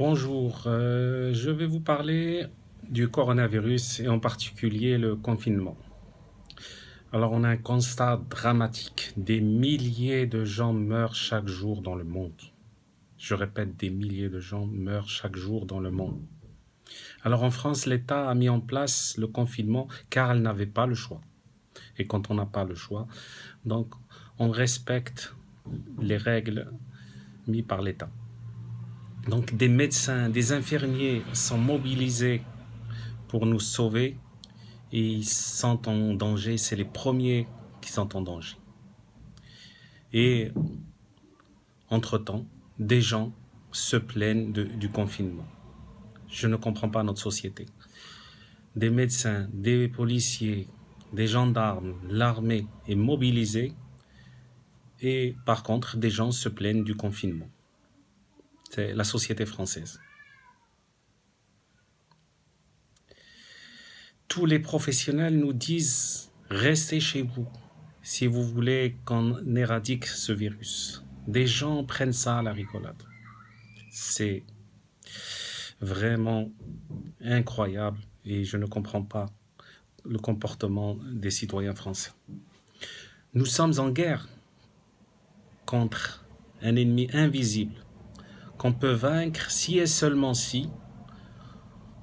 Bonjour, je vais vous parler du coronavirus et en particulier le confinement. Alors on a un constat dramatique, des milliers de gens meurent chaque jour dans le monde. Je répète, des milliers de gens meurent chaque jour dans le monde. Alors en France, l'État a mis en place le confinement car elle n'avait pas le choix. Et quand on n'a pas le choix, donc on respecte les règles mises par l'État. Donc des médecins, des infirmiers sont mobilisés pour nous sauver et ils sont en danger, c'est les premiers qui sont en danger. Et entre-temps, des gens se plaignent du confinement. Je ne comprends pas notre société. Des médecins, des policiers, des gendarmes, l'armée est mobilisée et par contre, des gens se plaignent du confinement. C'est la société française. Tous les professionnels nous disent « Restez chez vous si vous voulez qu'on éradique ce virus ». Des gens prennent ça à la rigolade. C'est vraiment incroyable et je ne comprends pas le comportement des citoyens français. Nous sommes en guerre contre un ennemi invisible qu'on peut vaincre si et seulement si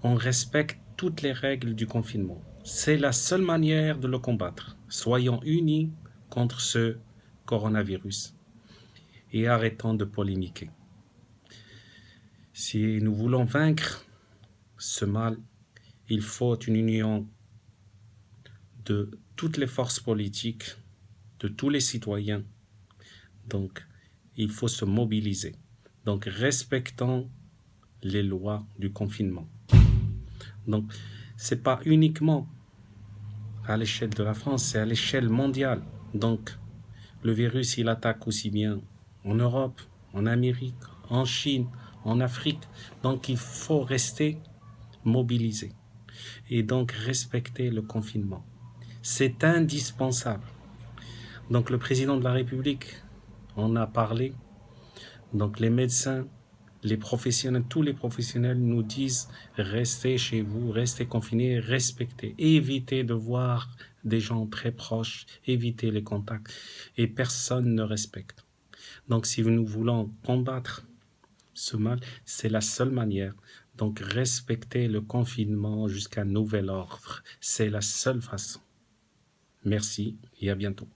on respecte toutes les règles du confinement. C'est la seule manière de le combattre. Soyons unis contre ce coronavirus et arrêtons de polémiquer. Si nous voulons vaincre ce mal, il faut une union de toutes les forces politiques, de tous les citoyens. Donc, il faut se mobiliser. Donc, respectons les lois du confinement. Donc, c'est pas uniquement à l'échelle de la France, c'est à l'échelle mondiale. Donc, le virus, il attaque aussi bien en Europe, en Amérique, en Chine, en Afrique. Donc, il faut rester mobilisé et donc respecter le confinement. C'est indispensable. Donc, le président de la République en a parlé. Donc, les médecins, les professionnels, tous les professionnels nous disent restez chez vous, restez confinés, respectez, évitez de voir des gens très proches, évitez les contacts et personne ne respecte. Donc si nous voulons combattre ce mal, c'est la seule manière. Donc respectez le confinement jusqu'à nouvel ordre, c'est la seule façon. Merci et à bientôt.